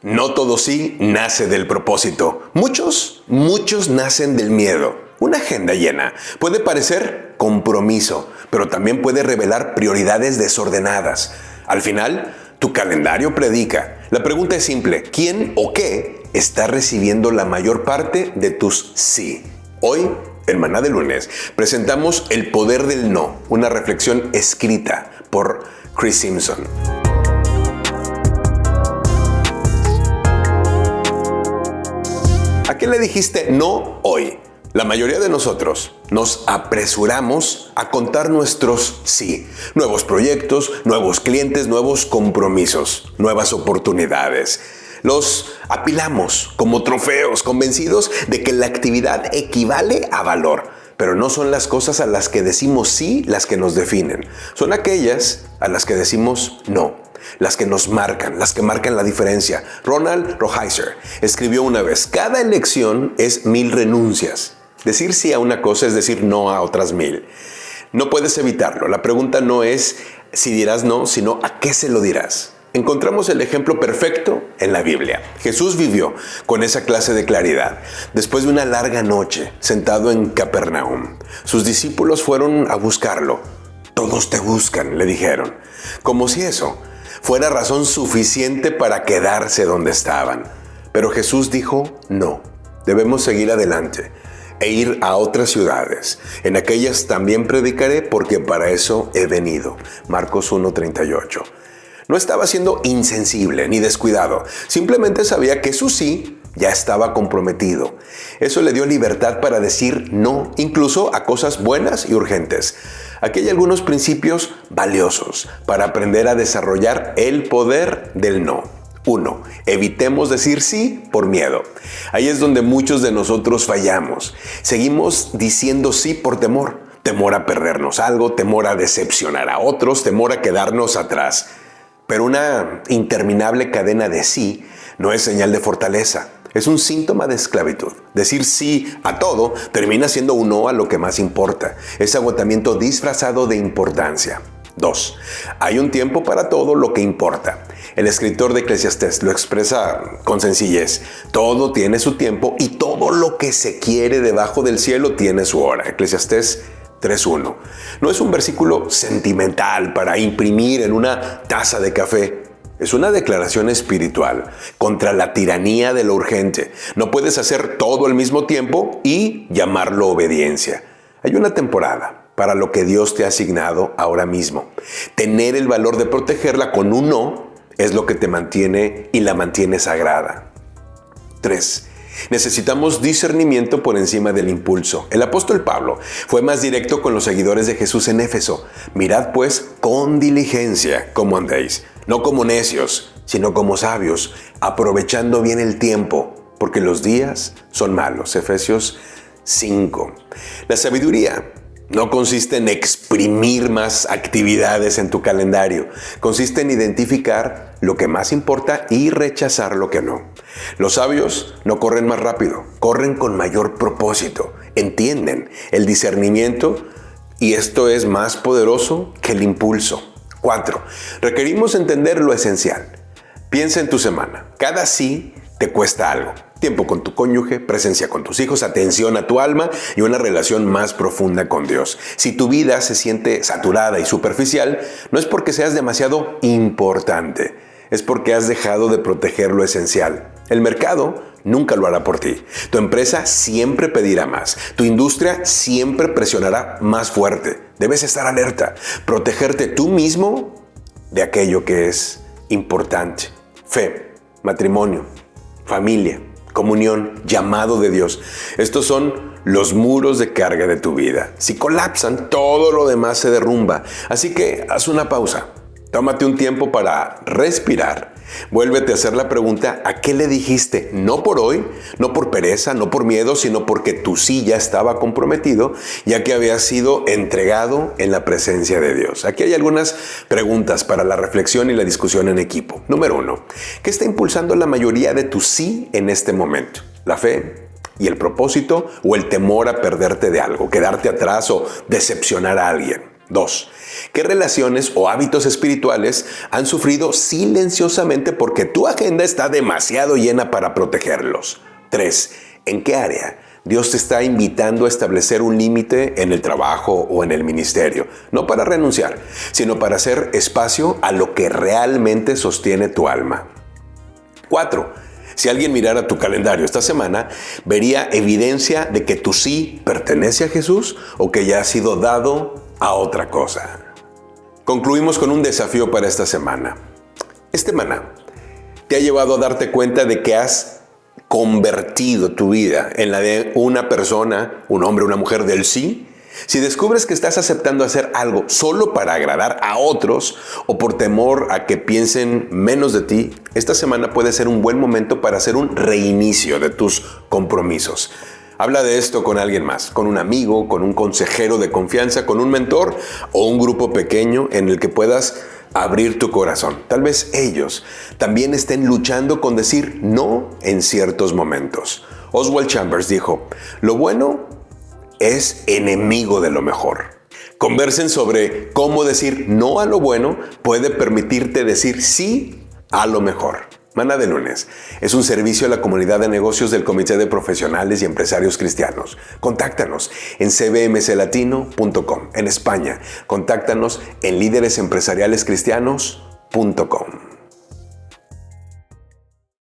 No todo sí nace del propósito. Muchos nacen del miedo. Una agenda llena puede parecer compromiso, pero también puede revelar prioridades desordenadas. Al final, tu calendario predica. La pregunta es simple: ¿quién o qué está recibiendo la mayor parte de tus sí? Hoy, en Maná de Lunes, presentamos El poder del no, una reflexión escrita por Chris Simpson. ¿A qué le dijiste no hoy? La mayoría de nosotros nos apresuramos a contar nuestros sí. Nuevos proyectos, nuevos clientes, nuevos compromisos, nuevas oportunidades. Los apilamos como trofeos, convencidos de que la actividad equivale a valor. Pero no son las cosas a las que decimos sí las que nos definen. Son aquellas a las que decimos no. Las que nos marcan, las que marcan la diferencia. Ronald Rolheiser escribió una vez: cada elección es 1000 renuncias. Decir sí a una cosa es decir no a otras 1000. No puedes evitarlo. La pregunta no es si dirás no, sino a qué se lo dirás. Encontramos el ejemplo perfecto en la Biblia. Jesús vivió con esa clase de claridad. Después de una larga noche, sentado en Capernaum, sus discípulos fueron a buscarlo. Todos te buscan, le dijeron. Como si eso fuera razón suficiente para quedarse donde estaban. Pero Jesús dijo: no, debemos seguir adelante e ir a otras ciudades. En aquellas también predicaré, porque para eso he venido. Marcos 1:38. No estaba siendo insensible ni descuidado. Simplemente sabía que su sí ya estaba comprometido. Eso le dio libertad para decir no, incluso a cosas buenas y urgentes. Aquí hay algunos principios valiosos para aprender a desarrollar el poder del no. 1. Evitemos decir sí por miedo. Ahí es donde muchos de nosotros fallamos. Seguimos diciendo sí por temor. Temor a perdernos algo, temor a decepcionar a otros, temor a quedarnos atrás. Pero una interminable cadena de sí no es señal de fortaleza. Es un síntoma de esclavitud. Decir sí a todo termina siendo un no a lo que más importa. Es agotamiento disfrazado de importancia. 2. Hay un tiempo para todo lo que importa. El escritor de Eclesiastés lo expresa con sencillez. Todo tiene su tiempo y todo lo que se quiere debajo del cielo tiene su hora. Eclesiastés 3:1. No es un versículo sentimental para imprimir en una taza de café. Es una declaración espiritual contra la tiranía de lo urgente. No puedes hacer todo al mismo tiempo y llamarlo obediencia. Hay una temporada para lo que Dios te ha asignado ahora mismo. Tener el valor de protegerla con un no es lo que te mantiene y la mantiene sagrada. 3. Necesitamos discernimiento por encima del impulso. El apóstol Pablo fue más directo con los seguidores de Jesús en Éfeso. Mirad pues con diligencia cómo andéis, no como necios, sino como sabios, aprovechando bien el tiempo, porque los días son malos. Efesios 5. La sabiduría no consiste en exprimir más actividades en tu calendario. Consiste en identificar lo que más importa y rechazar lo que no. Los sabios no corren más rápido, corren con mayor propósito. Entienden el discernimiento y esto es más poderoso que el impulso. 4. Requerimos entender lo esencial. Piensa en tu semana. Cada sí te cuesta algo. Tiempo con tu cónyuge, presencia con tus hijos, atención a tu alma y una relación más profunda con Dios. Si tu vida se siente saturada y superficial, no es porque seas demasiado importante, es porque has dejado de proteger lo esencial. El mercado nunca lo hará por ti. Tu empresa siempre pedirá más. Tu industria siempre presionará más fuerte. Debes estar alerta, protegerte tú mismo de aquello que es importante. Fe, matrimonio, familia, comunión, llamado de Dios. Estos son los muros de carga de tu vida. Si colapsan, todo lo demás se derrumba. Así que haz una pausa. Tómate un tiempo para respirar. Vuélvete a hacer la pregunta: ¿a qué le dijiste no por hoy? No por pereza, no por miedo, sino porque tu sí ya estaba comprometido, ya que había sido entregado en la presencia de Dios. Aquí hay algunas preguntas para la reflexión y la discusión en equipo. Número 1. ¿Qué está impulsando la mayoría de tu sí en este momento? ¿La fe y el propósito o el temor a perderte de algo, quedarte atrás o decepcionar a alguien? 2. ¿Qué relaciones o hábitos espirituales han sufrido silenciosamente porque tu agenda está demasiado llena para protegerlos? 3. ¿En qué área Dios te está invitando a establecer un límite en el trabajo o en el ministerio? No para renunciar, sino para hacer espacio a lo que realmente sostiene tu alma. 4. Si alguien mirara tu calendario esta semana, vería evidencia de que tu sí pertenece a Jesús o que ya ha sido dado a otra cosa. Concluimos con un desafío para esta semana. Este maná te ha llevado a darte cuenta de que has convertido tu vida en la de una persona, un hombre, una mujer del sí. Si descubres que estás aceptando hacer algo solo para agradar a otros o por temor a que piensen menos de ti, esta semana puede ser un buen momento para hacer un reinicio de tus compromisos. Habla de esto con alguien más, con un amigo, con un consejero de confianza, con un mentor o un grupo pequeño en el que puedas abrir tu corazón. Tal vez ellos también estén luchando con decir no en ciertos momentos. Oswald Chambers dijo, lo bueno es enemigo de lo mejor. Conversen sobre cómo decir no a lo bueno puede permitirte decir sí a lo mejor. Maná de Lunes es un servicio a la comunidad de negocios del Comité de Profesionales y Empresarios Cristianos. Contáctanos en cbmclatino.com. En España, contáctanos en líderesempresarialescristianos.com.